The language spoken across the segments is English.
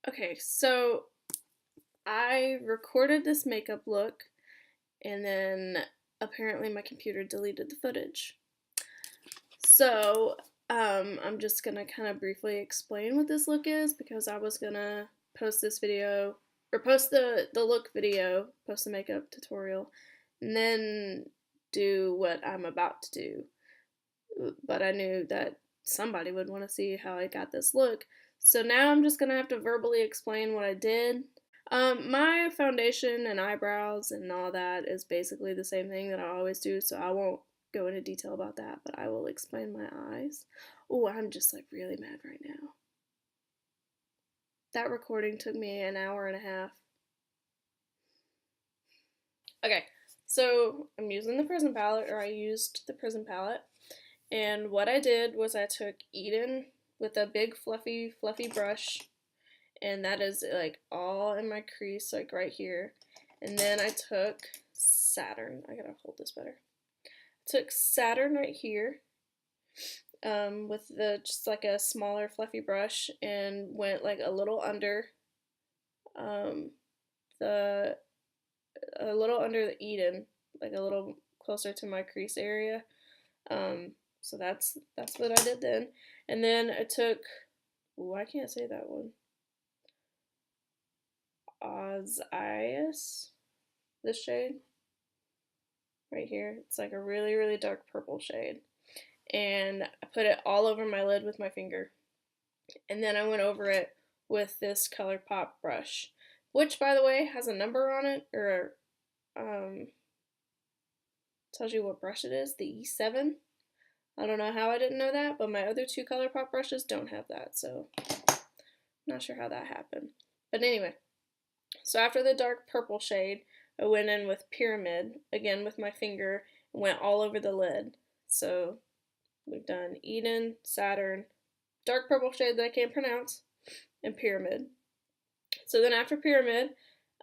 Okay, so I recorded this makeup look and then apparently my computer deleted the footage. So, I'm just gonna kind of briefly explain what this look is because I was gonna post this video or post the look video, post the makeup tutorial, and then do what I'm about to do. But I knew that somebody would want to see how I got this look. So now I'm just gonna have to verbally explain what I did. My foundation and eyebrows and all that is basically the same thing that I always do, so I won't go into detail about that, but I will explain my eyes. Oh, I'm just like really mad right now. That recording took me an hour and a half. Okay, so I'm using the Prism palette, or I used the Prism palette, and what I did was I took Eden with a big fluffy brush, and that is like all in my crease, like right here. And then I took Saturn. I gotta hold this better. Took Saturn right here, with the just like a smaller fluffy brush, and went like a little under, um, the the Eden, like a little closer to my crease area. So that's what I did then, and then I took. Oh, I can't say that one. Ozias, this shade right here. It's like a really, really dark purple shade. And I put it all over my lid with my finger. And then I went over it with this ColourPop brush, which, by the way, has a number on it, or um, tells you what brush it is, the E7. I don't know how I didn't know that, but my other two ColourPop brushes don't have that, so I'm not sure how that happened. But anyway, so after the dark purple shade, I went in with Pyramid, again with my finger, and went all over the lid. So we've done Eden, Saturn, dark purple shade that I can't pronounce, and Pyramid. So then after Pyramid,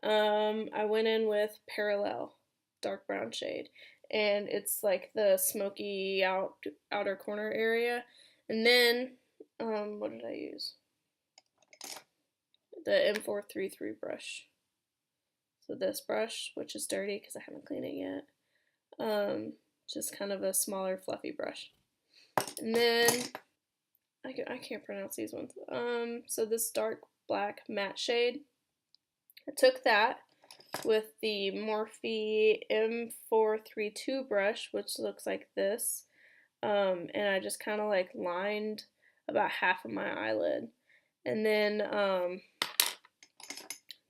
I went in with Parallel, dark brown shade. And it's like the smoky outer corner area. And then, what did I use? The M433 brush. So this brush, which is dirty because I haven't cleaned it yet, just kind of a smaller fluffy brush. And then I can't pronounce these ones. So this dark black matte shade, I took that with the Morphe M432 brush, which looks like this, and I just kind of like lined about half of my eyelid, and then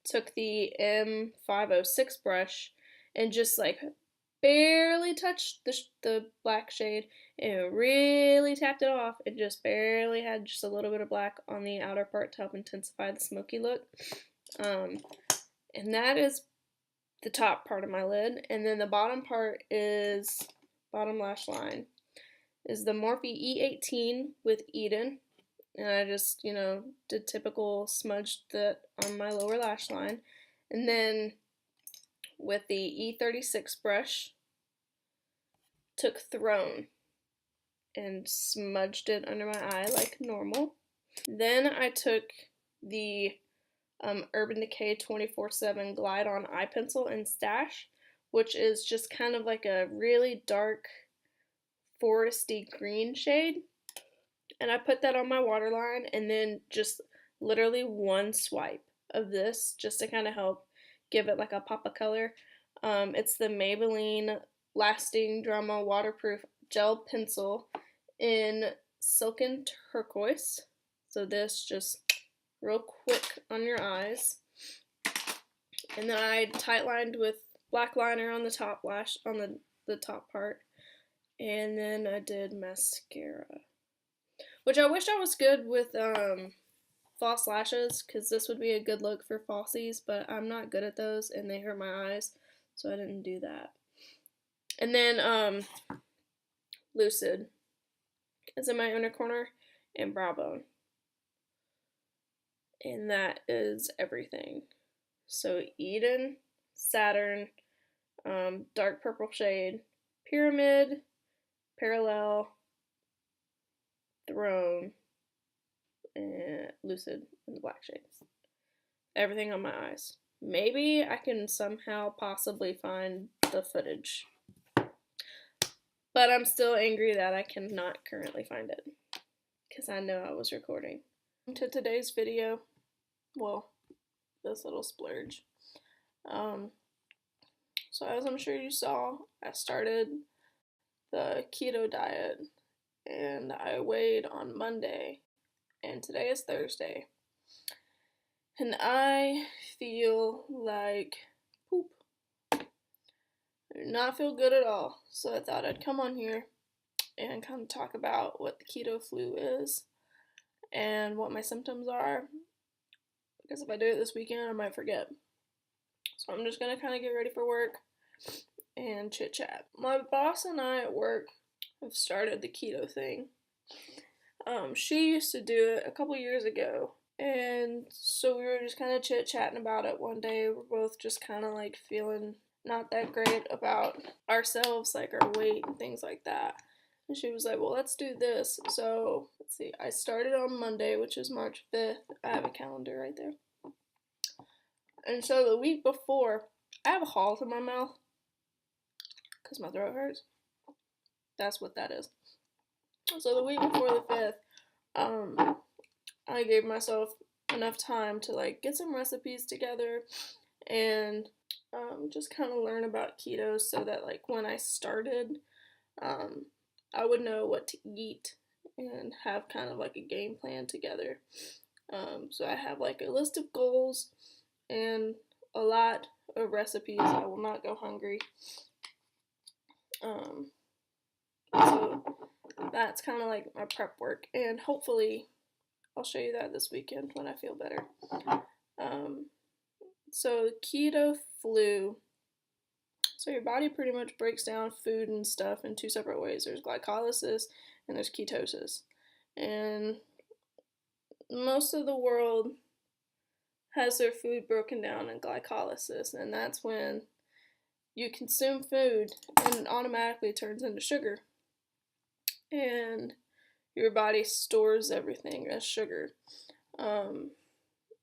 took the M506 brush and just like barely touched the black shade and really tapped it off and just barely had just a little bit of black on the outer part to help intensify the smoky look. And that is the top part of my lid, and then the bottom part is bottom lash line is the Morphe E18 with Eden, and I just, did typical smudged that on my lower lash line. And then with the E36 brush, took Throne and smudged it under my eye like normal. Then I took the Urban Decay 24/7 Glide On Eye Pencil in Stash, which is just kind of like a really dark foresty green shade. And I put that on my waterline, and then just literally one swipe of this just to kind of help give it like a pop of color. It's the Maybelline Lasting Drama Waterproof Gel Pencil in Silken Turquoise. So this just real quick on your eyes. And then I tight lined with black liner on the top lash, on the top part. And then I did mascara, which I wish I was good with false lashes, because this would be a good look for falsies, but I'm not good at those and they hurt my eyes, so I didn't do that. And then Lucid is in my inner corner, and brow bone. And that is everything. So Eden, Saturn, dark purple shade, Pyramid, Parallel, Throne, and Lucid in the black shades. everything on my eyes. Maybe I can somehow possibly find the footage. But I'm still angry that I cannot currently find it, because I know I was recording. To today's video, well, this little splurge. So as I'm sure you saw, I started the keto diet, and I weighed on Monday, and today is Thursday. And I feel like poop. I do not feel good at all. So I thought I'd come on here and kind of talk about what the keto flu is and what my symptoms are. Because if I do it this weekend, I might forget. So I'm just going to kind of get ready for work and chit chat. My boss and I at work have started the keto thing. She used to do it a couple years ago. And so we were just kind of chit-chatting about it one day. We're both just kind of like feeling not that great about ourselves, like our weight and things like that. And she was like, well, let's do this. So, let's see. I started on Monday, which is March 5th. I have a calendar right there. And so the week before, I have a halt in my mouth because my throat hurts. That's what that is. So the week before the 5th, I gave myself enough time to like get some recipes together and just kind of learn about keto so that like when I started, I would know what to eat and have kind of like a game plan together. So I have like a list of goals and a lot of recipes. I will not go hungry. So that's kind of like my prep work, and hopefully I'll show you that this weekend when I feel better. So keto flu. So your body pretty much breaks down food and stuff in two separate ways. There's glycolysis and there's ketosis. And most of the world has their food broken down in glycolysis, and that's when you consume food and it automatically turns into sugar. And your body stores everything as sugar.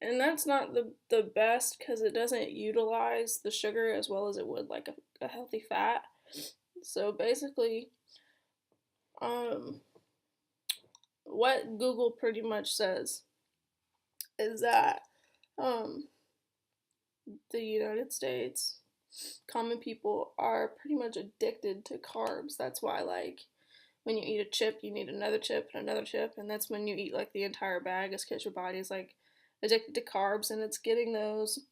And that's not the best because it doesn't utilize the sugar as well as it would like a healthy fat. So basically, what Google pretty much says is that the United States, common people are pretty much addicted to carbs. That's why like when you eat a chip, you need another chip and another chip, and that's when you eat like the entire bag, is because your body's like addicted to carbs and it's getting those,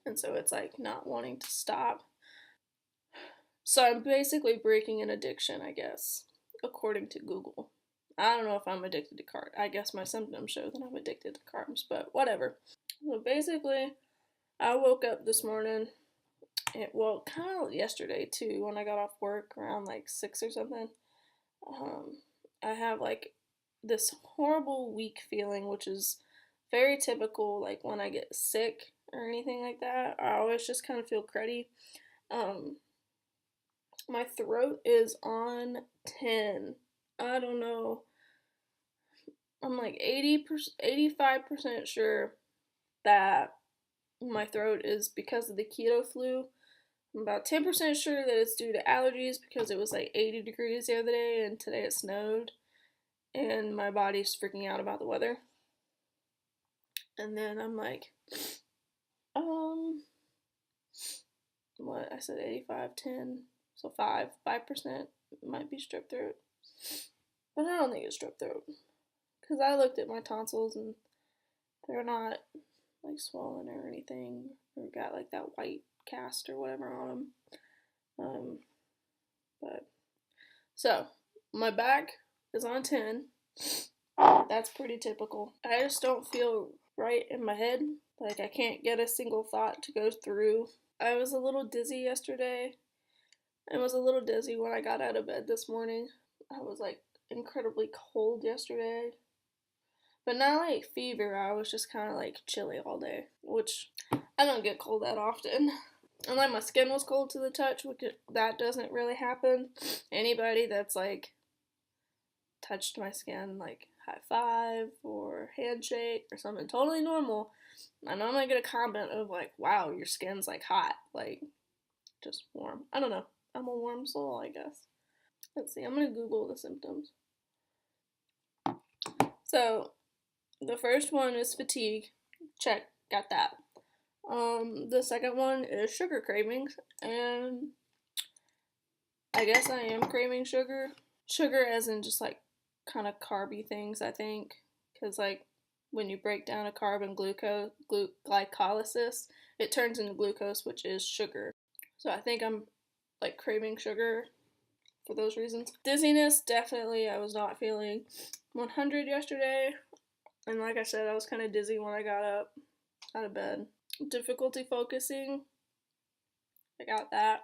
and so it's like not wanting to stop. So I'm basically breaking an addiction, I guess, according to Google. I don't know if I'm addicted to carbs. I guess my symptoms show that I'm addicted to carbs, but whatever. So basically, I woke up this morning, well, kind of yesterday too, when I got off work around like 6 or something. I have like this horrible weak feeling, which is very typical. Like when I get sick or anything like that, I always just kind of feel cruddy. My throat is on 10. I don't know. I'm like 85% sure that my throat is because of the keto flu. I'm about 10% sure that it's due to allergies because it was like 80 degrees the other day and today it snowed and my body's freaking out about the weather. And then I'm like, what? I said 85, 10, so 5% might be strep throat. But I don't think it's strep throat because I looked at my tonsils and they're not like swollen or anything or got like that white cast or whatever on them. But so my back is on 10. That's pretty typical. I just don't feel right in my head. Like I can't get a single thought to go through. I was a little dizzy yesterday. I was a little dizzy when I got out of bed this morning. I was like incredibly cold yesterday. But not like fever, I was just kind of like chilly all day, which I don't get cold that often. And like my skin was cold to the touch, which that doesn't really happen. Anybody that's like touched my skin like high five or handshake or something totally normal, I normally get a comment of like, wow, your skin's like hot, like just warm. I don't know. I'm a warm soul, I guess. Let's see, I'm gonna Google the symptoms. So the first one is fatigue. Check, got that. The second one is sugar cravings, and I guess I am craving sugar. Sugar as in just like kind of carby things, I think. Because like when you break down a carb and glycolysis, it turns into glucose, which is sugar. So I think I'm like craving sugar for those reasons. Dizziness, definitely. I was not feeling 100 yesterday. And like I said, I was kind of dizzy when I got up out of bed. Difficulty focusing, I got that.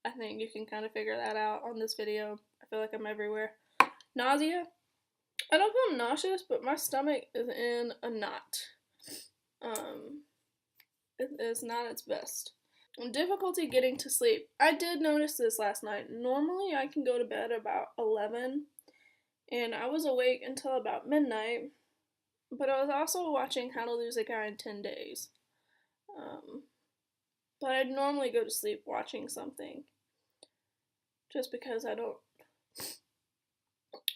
I think you can kind of figure that out on this video. I feel like I'm everywhere. Nausea. I don't feel nauseous, but my stomach is in a knot. It is not its best. Difficulty getting to sleep. I did notice this last night. Normally I can go to bed about 11, and I was awake until about midnight, but I was also watching How to Lose a Guy in 10 Days. But I'd normally go to sleep watching something, just because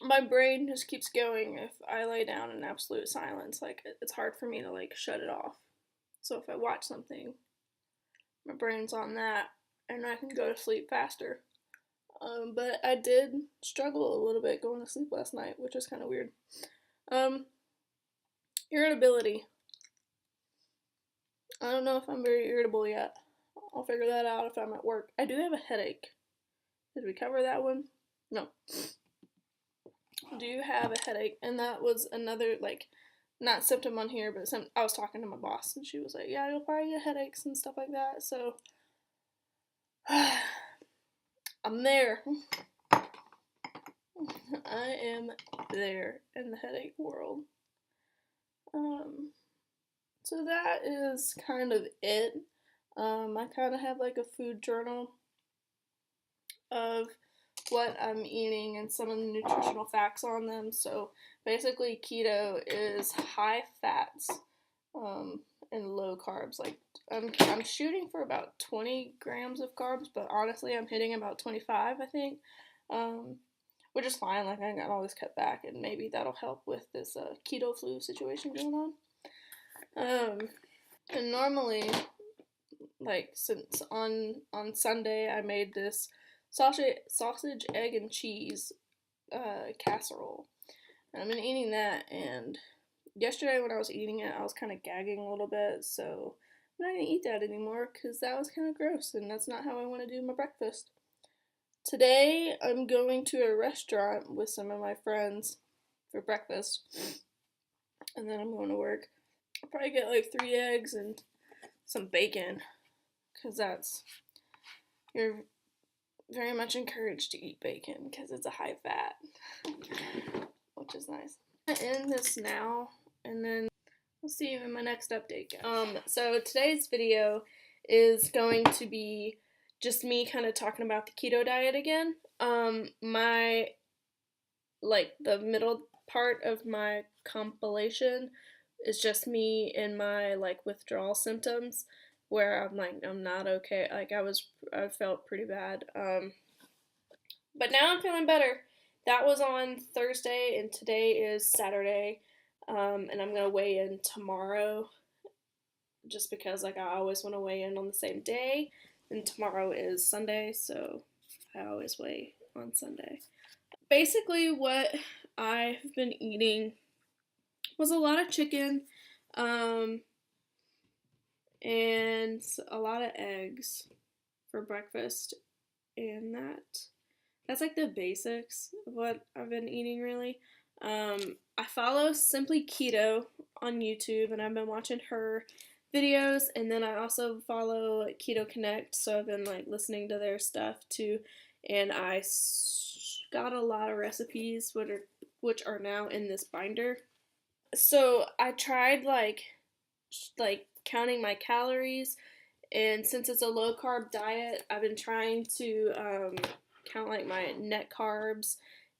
my brain just keeps going if I lay down in absolute silence. Like, it's hard for me to like shut it off. So if I watch something, my brain's on that, and I can go to sleep faster. But I did struggle a little bit going to sleep last night, which is kind of weird. Irritability. I don't know if I'm very irritable yet. I'll figure that out if I'm at work. I do have a headache. Did we cover that one? No. Do you have a headache? And that was another, like, not symptom on here, but I was talking to my boss, and she was like, yeah, you'll probably get headaches and stuff like that, so I'm there. I am there in the headache world. So that is kind of it. I kind of have like a food journal of what I'm eating and some of the nutritional facts on them. So basically, keto is high fats and low carbs. Like I'm shooting for about 20 grams of carbs, but honestly, I'm hitting about 25, I think, which is fine. Like I can always cut back, and maybe that'll help with this keto flu situation going on. And normally, like since on Sunday, I made this sausage, egg, and cheese casserole, and I've been eating that. And yesterday when I was eating it, I was kind of gagging a little bit, so I'm not gonna eat that anymore because that was kind of gross, and that's not how I want to do my breakfast. Today, I'm going to a restaurant with some of my friends for breakfast, and then I'm going to work. I'll probably get like 3 eggs and some bacon, because you're very much encouraged to eat bacon because it's a high fat, which is nice. I'm gonna end this now, and then we'll see you in my next update. So today's video is going to be just me kind of talking about the keto diet again. The middle part of my compilation is just me and my like withdrawal symptoms, where I'm like, I'm not okay. Like I felt pretty bad. But now I'm feeling better. That was on Thursday, and today is Saturday. And I'm gonna weigh in tomorrow, just because like I always want to weigh in on the same day, and tomorrow is Sunday, so I always weigh on Sunday. Basically, what I've been eating was a lot of chicken, and a lot of eggs for breakfast, and that's like the basics of what I've been eating, really. I follow Simply Keto on YouTube, and I've been watching her videos, and then I also follow Keto Connect, so I've been like listening to their stuff too, and I got a lot of recipes which are now in this binder. So I tried like counting my calories, and since it's a low carb diet, I've been trying to count like my net carbs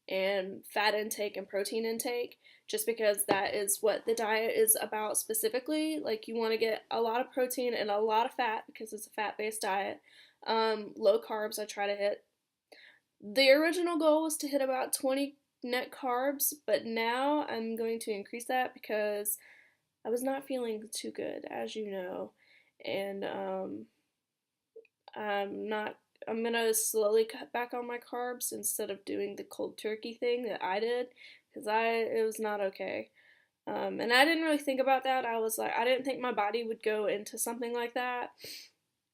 and fat intake and protein intake, just because that is what the diet is about specifically. Like, you want to get a lot of protein and a lot of fat because it's a fat-based diet. Low carbs, I try to hit. The original goal was to hit about 20 net carbs, but now I'm going to increase that because I was not feeling too good, as you know, and I'm not. I'm gonna slowly cut back on my carbs instead of doing the cold turkey thing that I did, because it was not okay. And I didn't really think about that. I was like, I didn't think my body would go into something like that,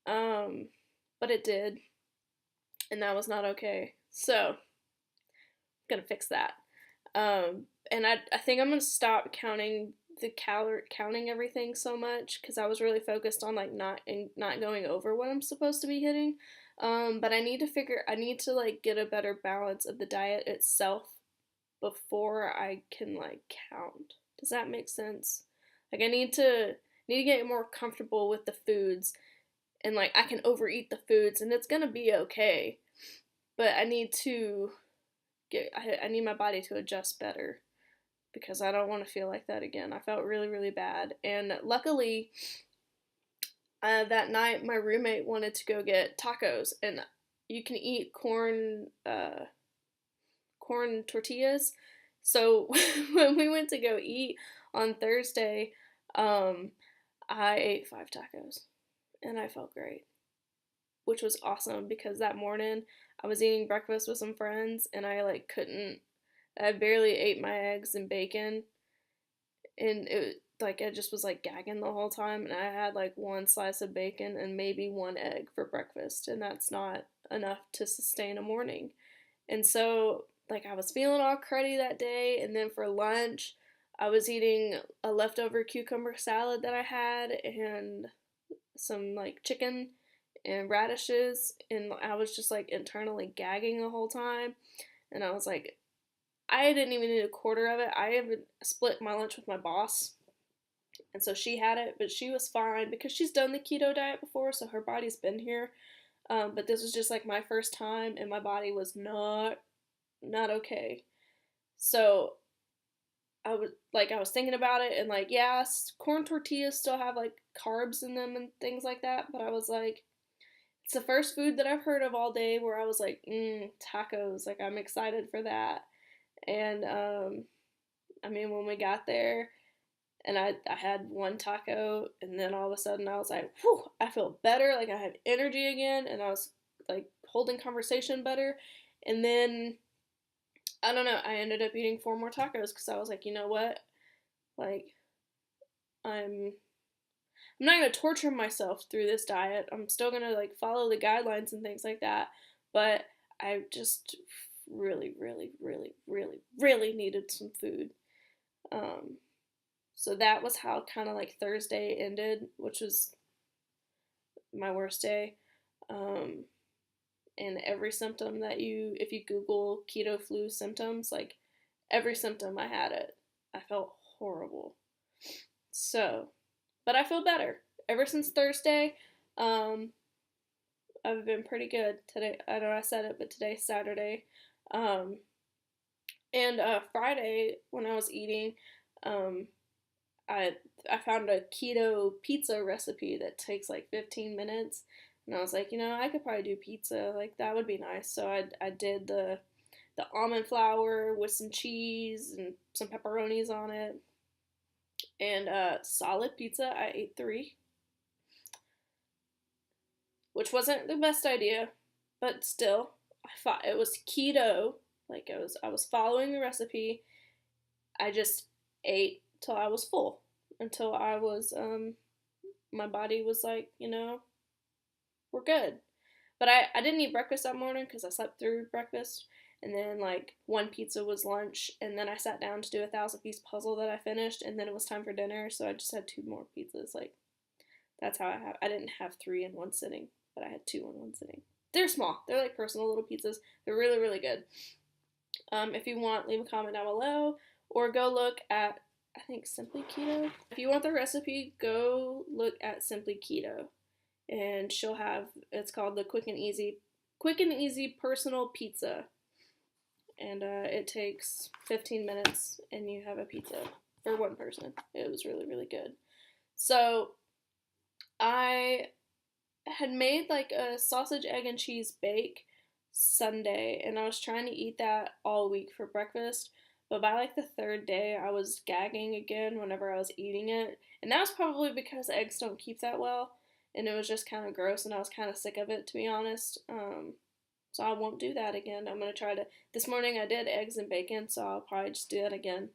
um, but it did, and that was not okay. So, I'm gonna fix that. And I think I'm gonna stop counting counting everything so much because I was really focused on like not going over what I'm supposed to be hitting. But I need to like get a better balance of the diet itself before I can like count. Does that make sense? Like, I need to get more comfortable with the foods, and like I can overeat the foods and it's gonna be okay. But I need to I need my body to adjust better because I don't want to feel like that again. I felt really, really bad. And luckily, that night my roommate wanted to go get tacos, and you can eat corn tortillas. So when we went to go eat on Thursday, I ate 5 tacos, and I felt great, which was awesome because that morning I was eating breakfast with some friends, and I like couldn't. I barely ate my eggs and bacon, and it like I just was like gagging the whole time, and I had like one slice of bacon and maybe one egg for breakfast, and that's not enough to sustain a morning. And so like I was feeling all cruddy that day, and then for lunch I was eating a leftover cucumber salad that I had and some like chicken and radishes, and I was just like internally gagging the whole time. And I was like, I didn't even eat a quarter of it. I even split my lunch with my boss, and so she had it, but she was fine because she's done the keto diet before, so her body's been here. But this was just like my first time, and my body was not okay. So I was thinking about it, and like, yes, corn tortillas still have like carbs in them and things like that, but I was like, it's the first food that I've heard of all day where I was like, tacos, like I'm excited for that. And I mean, when we got there, and I had one taco, and then all of a sudden I was like, whew, I feel better, like I had energy again, and I was like holding conversation better. And then I don't know, I ended up eating 4 more tacos because I was like, you know what, like I'm I'm not gonna torture myself through this diet. I'm still gonna like follow the guidelines and things like that, but I just really, really, really, really, really needed some food. Um, so that was how kind of like Thursday ended, which was my worst day. Um, and every symptom that if you Google keto flu symptoms, like every symptom I had it. I felt horrible. So, but I feel better. Ever since Thursday, um, I've been pretty good today. I know I said it, but today's Saturday. Um, and Friday, when I was eating, um, I I found a keto pizza recipe that takes like 15 minutes, and I was like, you know, I could probably do pizza. Like that would be nice. So I did the almond flour with some cheese and some pepperonis on it, and solid pizza. I ate 3, which wasn't the best idea, but still, I thought it was keto. Like I was following the recipe. I just ate till I was full, until I was my body was like, you know, we're good. But I didn't eat breakfast that morning because I slept through breakfast. And then like one pizza was lunch, and then I sat down to do a 1,000-piece puzzle that I finished, and then it was time for dinner, so I just had 2 more pizzas. Like that's how I didn't have 3 in one sitting, but I had 2 in one sitting. They're small. They're like personal little pizzas. They're really, really good. If you want, leave a comment down below, or go look at, I think, Simply Keto. If you want the recipe, go look at Simply Keto, and she'll have, it's called the Quick and Easy Personal Pizza. and it takes 15 minutes, and you have a pizza for one person. It was really, really good. So I had made like a sausage, egg, and cheese bake Sunday, and I was trying to eat that all week for breakfast. But by like the third day, I was gagging again whenever I was eating it. And that was probably because eggs don't keep that well. And it was just kind of gross, and I was kind of sick of it, to be honest. So I won't do that again. I'm going to try to. This morning I did eggs and bacon, so I'll probably just do that again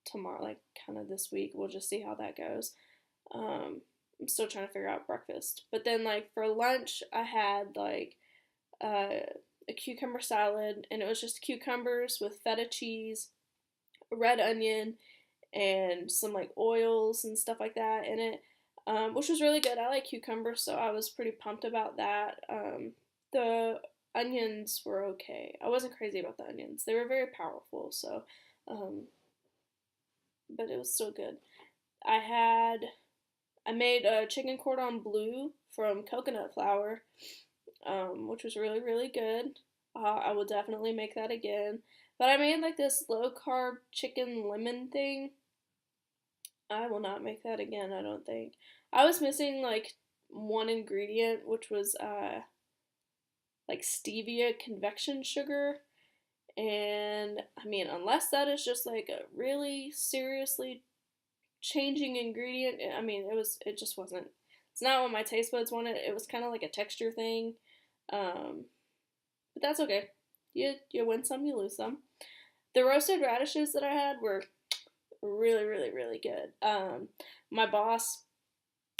tomorrow, like kind of this week. We'll just see how that goes. I'm still trying to figure out breakfast. But then, like, for lunch, I had, like, a cucumber salad, and it was just cucumbers with feta cheese, red onion, and some, like, oils and stuff like that in it, which was really good. I like cucumbers, so I was pretty pumped about that. The onions were okay. I wasn't crazy about the onions. They were very powerful, so, but it was still good. I made a chicken cordon bleu from coconut flour, which was really, really good. I will definitely make that again. But I made like this low carb chicken lemon thing. I will not make that again, I don't think. I was missing like one ingredient, which was like stevia convection sugar. And I mean, unless that is just like a really seriously changing ingredient, I mean, it just wasn't. It's not what my taste buds wanted. It was kind of like a texture thing, but that's okay. You win some, you lose some. The roasted radishes that I had were really, really, really good. My boss,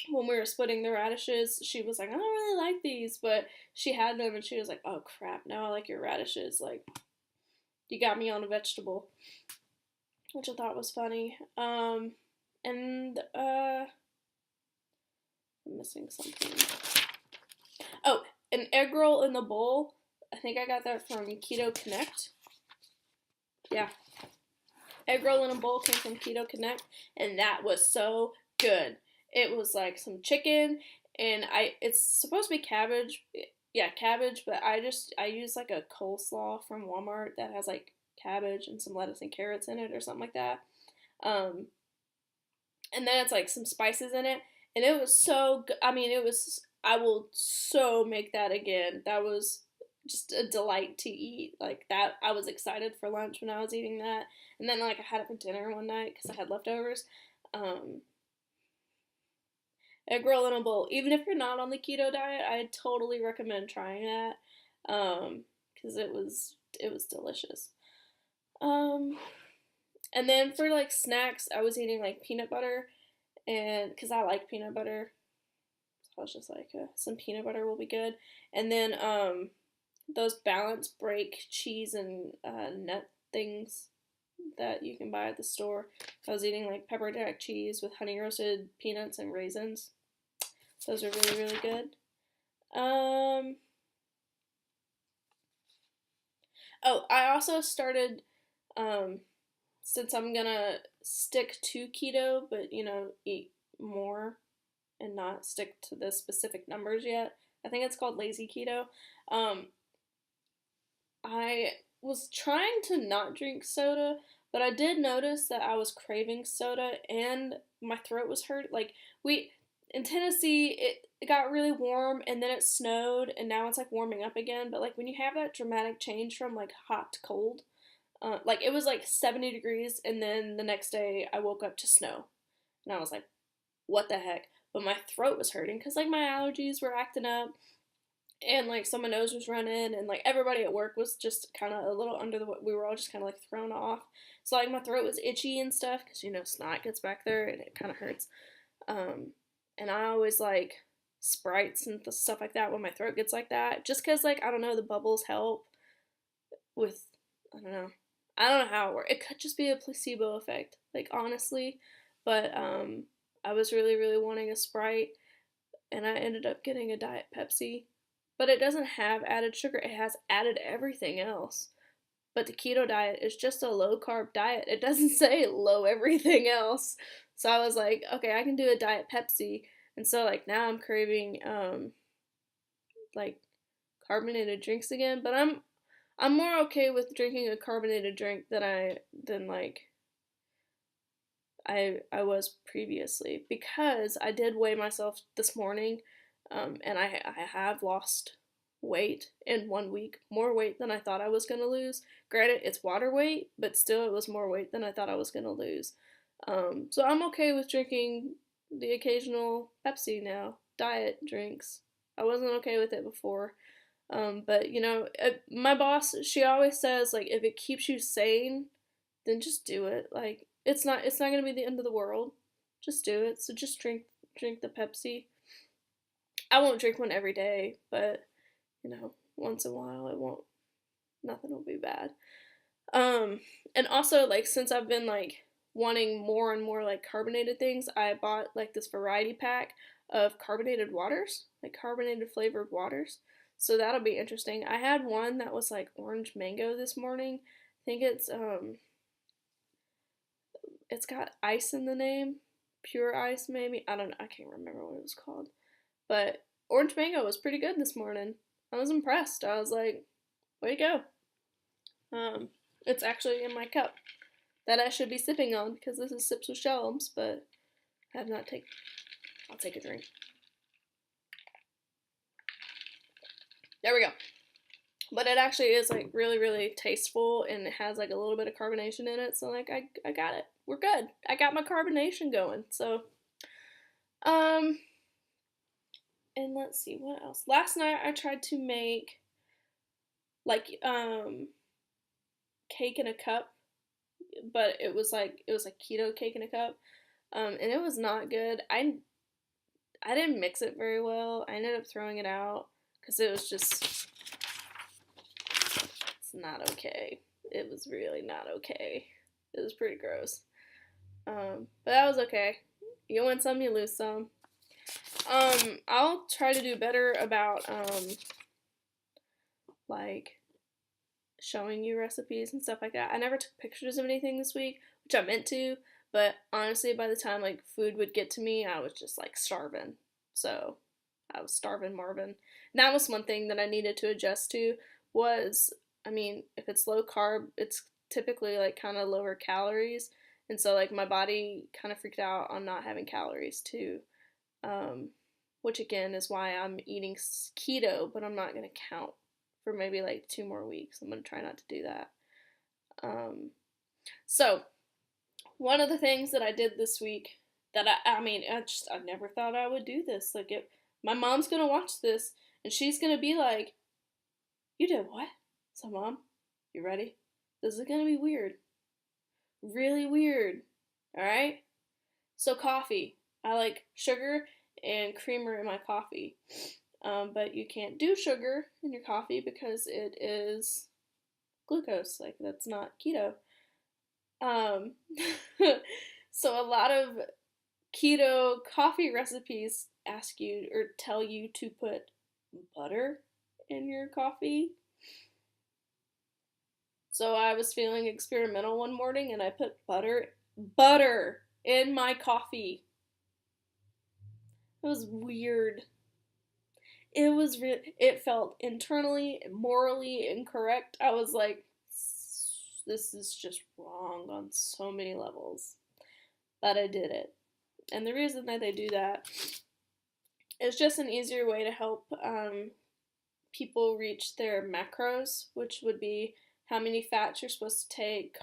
when we were splitting the radishes, she was like, I don't really like these, but she had them, and she was like, oh crap, now I like your radishes. Like, you got me on a vegetable, which I thought was funny. And I'm missing something. Oh, an egg roll in the bowl. I think I got that from Keto Connect. Yeah. Egg roll in a bowl came from Keto Connect, and that was so good. It was like some chicken, and it's supposed to be cabbage. Yeah, cabbage, but I use like a coleslaw from Walmart that has like cabbage and some lettuce and carrots in it or something like that. And then it's like some spices in it, and it was so good. I mean, I will so make that again. That was just a delight to eat. Like that, I was excited for lunch when I was eating that, and then like I had it for dinner one night because I had leftovers. Egg roll in a bowl. Even if you're not on the keto diet, I totally recommend trying that, because it was delicious. And then for like snacks, I was eating like peanut butter, and because I like peanut butter, so I was just like, some peanut butter will be good. And then those balance break cheese and nut things that you can buy at the store. I was eating like pepper jack cheese with honey roasted peanuts and raisins. Those are really, really good. Oh, I also started, since I'm gonna stick to keto, but eat more and not stick to the specific numbers yet. I think it's called lazy keto. I was trying to not drink soda, but I did notice that I was craving soda and my throat was hurt. Like, in Tennessee, it got really warm and then it snowed and now it's like warming up again. But like when you have that dramatic change from like hot to cold, like it was like 70 degrees and then the next day I woke up to snow. And I was like, what the heck? But my throat was hurting because like my allergies were acting up, and like so my nose was running, and like everybody at work was just kind of a little under the, we were all just kind of like thrown off. So like my throat was itchy and stuff because snot gets back there and it kind of hurts. And I always like Sprites and stuff like that when my throat gets like that, just because like I don't know, the bubbles help with, I don't know how it works. It could just be a placebo effect, like honestly. But I was really, really wanting a Sprite, and I ended up getting a Diet Pepsi. But it doesn't have added sugar, it has added everything else. But the keto diet is just a low carb diet. It doesn't say low everything else. So I was like, okay, I can do a Diet Pepsi. And so like now I'm craving like carbonated drinks again, but I'm more okay with drinking a carbonated drink than like I was previously, because I did weigh myself this morning, and I have lost weight in 1 week, more weight than I thought I was gonna lose. Granted, it's water weight, but still, it was more weight than I thought I was gonna lose. So I'm okay with drinking the occasional Pepsi now, diet drinks. I wasn't okay with it before. But my boss, she always says, like, if it keeps you sane, then just do it. Like, it's not gonna be the end of the world. Just do it. So just drink the Pepsi. I won't drink one every day, but once in a while, it won't. Nothing will be bad. And also, like, since I've been like wanting more and more like carbonated things, I bought like this variety pack of carbonated waters, like carbonated flavored waters. So that'll be interesting. I had one that was like orange mango this morning. I think it's got ice in the name, pure ice maybe. I don't know. I can't remember what it was called. But orange mango was pretty good this morning. I was impressed. I was like, way to go. It's actually in my cup that I should be sipping on, because this is Sips with Shelms, but I have not taken. I'll take a drink. There we go. But it actually is like really, really tasteful, and it has like a little bit of carbonation in it. So like I got it. We're good. I got my carbonation going. So um and let's see what else. Last night I tried to make like cake in a cup, but it was like keto cake in a cup. And it was not good. I didn't mix it very well. I ended up throwing it out because it's not okay. It was really not okay. It was pretty gross. But that was okay. You win some, you lose some. I'll try to do better about like showing you recipes and stuff like that. I never took pictures of anything this week, which I meant to, but honestly, by the time like food would get to me, I was just like starving. So I was starving Marvin. And that was one thing that I needed to adjust to. Was, I mean, if it's low carb, it's typically like kind of lower calories, and so like my body kind of freaked out on not having calories too. Um, which again is why I'm eating keto, but I'm not gonna count for maybe like 2 more weeks. I'm gonna try not to do that. Um, so one of the things that I did this week that I mean, I never thought I would do this. Like, my mom's gonna watch this and she's gonna be like, "You did what?" So, Mom, you ready? This is gonna be weird, really weird. All right. So coffee. I like sugar and creamer in my coffee. But you can't do sugar in your coffee because it is glucose. Like, that's not keto. Um, so a lot of keto coffee recipes ask you or tell you to put butter in your coffee. So I was feeling experimental one morning and I put butter in my coffee. It was weird. It felt internally and morally incorrect. I was like, this is just wrong on so many levels. But I did it. And the reason that they do that is just an easier way to help people reach their macros, which would be how many fats you're supposed to take,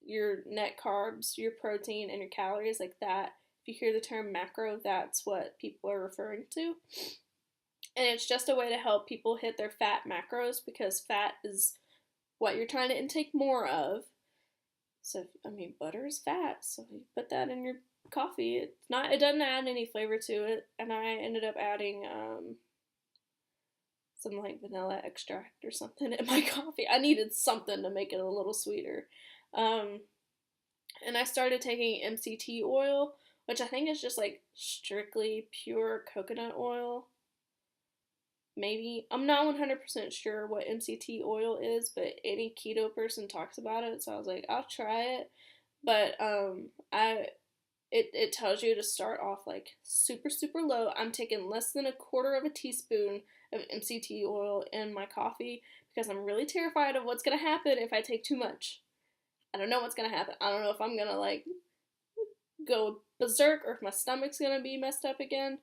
your net carbs, your protein, and your calories, like that. If you hear the term macro, that's what people are referring to. And it's just a way to help people hit their fat macros, because fat is what you're trying to intake more of. So, I mean, butter is fat, so you put that in your coffee. It doesn't add any flavor to it, and I ended up adding some like vanilla extract or something in my coffee. I needed something to make it a little sweeter. And I started taking MCT oil, which I think is just like strictly pure coconut oil. Maybe. I'm not 100% sure what MCT oil is, but any keto person talks about it, so I was like, I'll try it. But I it tells you to start off like super, super low. I'm taking less than a quarter of a teaspoon of MCT oil in my coffee because I'm really terrified of what's going to happen if I take too much. I don't know what's going to happen. I don't know if I'm going to like go berserk or if my stomach's going to be messed up again.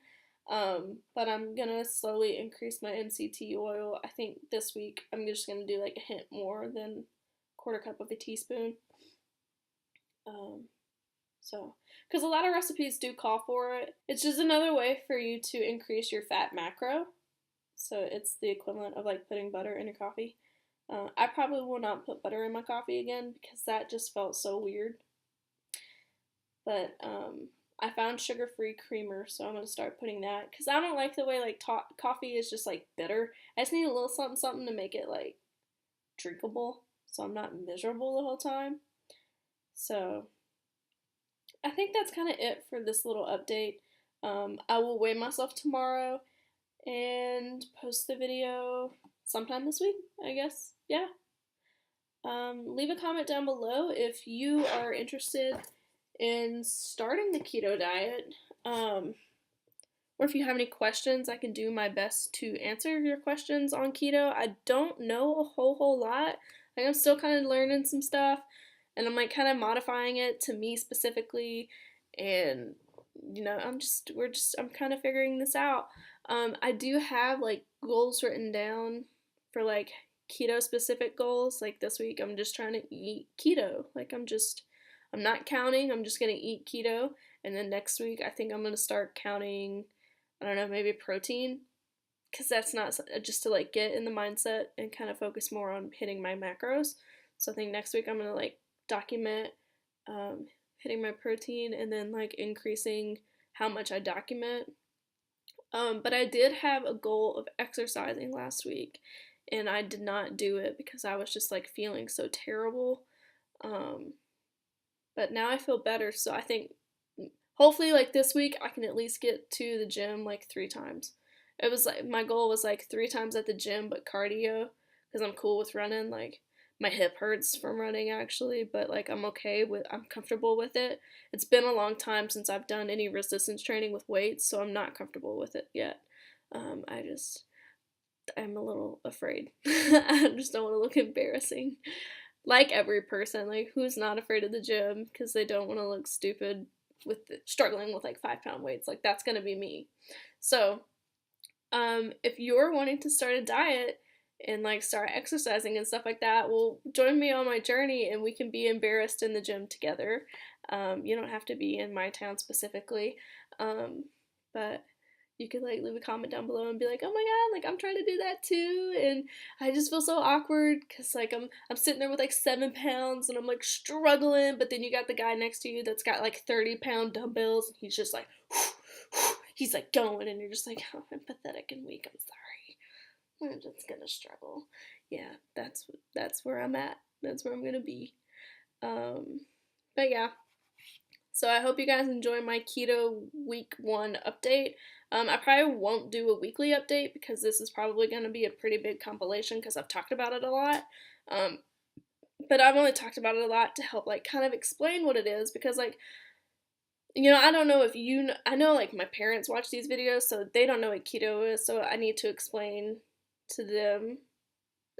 But I'm going to slowly increase my MCT oil. I think this week I'm just going to do like a hint more than quarter cup of a teaspoon. So, because a lot of recipes do call for it. It's just another way for you to increase your fat macro. So it's the equivalent of like putting butter in your coffee. I probably will not put butter in my coffee again because that just felt so weird. But I found sugar-free creamer, so I'm gonna start putting that because I don't like the way like coffee is just like bitter. I just need a little something something to make it like drinkable, so I'm not miserable the whole time. So I think that's kind of it for this little update. I will weigh myself tomorrow and post the video sometime this week, I guess. Yeah. Leave a comment down below if you are interested in starting the keto diet. Or if you have any questions, I can do my best to answer your questions on keto. I don't know a whole lot. Like I'm still kind of learning some stuff, and I'm like kind of modifying it to me specifically, and I'm kind of figuring this out. I do have like goals written down for like keto specific goals. Like this week, I'm just trying to eat keto. Like I'm not counting. I'm just gonna eat keto, and then next week I think I'm gonna start counting. I don't know, maybe protein, because that's not just to like get in the mindset and kind of focus more on hitting my macros. So I think next week I'm gonna like document hitting my protein and then like increasing how much I document. But I did have a goal of exercising last week, and I did not do it because I was just like feeling so terrible. But now I feel better, so I think hopefully like this week I can at least get to the gym like 3 times. It was like my goal was like 3 times at the gym but cardio because I'm cool with running. Like my hip hurts from running actually, but like I'm comfortable with it. It's been a long time since I've done any resistance training with weights, so I'm not comfortable with it yet. I'm a little afraid. I just don't want to look embarrassing. Like every person, like who's not afraid of the gym because they don't want to look stupid with struggling with like 5-pound weights. Like that's gonna be me. So if you're wanting to start a diet and like start exercising and stuff like that, well, join me on my journey and we can be embarrassed in the gym together. You don't have to be in my town specifically, but you could like leave a comment down below and be like, oh my god, like I'm trying to do that too, and I just feel so awkward because like I'm sitting there with like 7 pounds and I'm like struggling, but then you got the guy next to you that's got like 30-pound dumbbells and he's just like he's like going, and you're just like, oh, I'm pathetic and weak, I'm sorry, I'm just gonna struggle. Yeah, that's where I'm at. That's where I'm gonna be. But yeah, so I hope you guys enjoy my keto week 1 update. I probably won't do a weekly update because this is probably going to be a pretty big compilation because I've talked about it a lot. But I've only talked about it a lot to help like kind of explain what it is because like, I don't know if I know like my parents watch these videos, so they don't know what keto is, so I need to explain to them.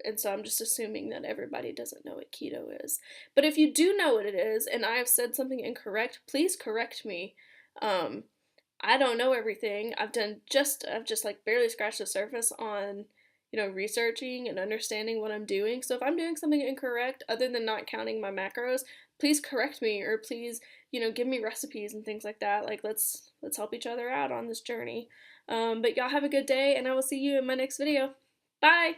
And so I'm just assuming that everybody doesn't know what keto is. But if you do know what it is and I have said something incorrect, please correct me. I don't know everything. I've just like barely scratched the surface on, researching and understanding what I'm doing. So if I'm doing something incorrect other than not counting my macros, please correct me or please, give me recipes and things like that. Like let's help each other out on this journey. But y'all have a good day and I will see you in my next video. Bye.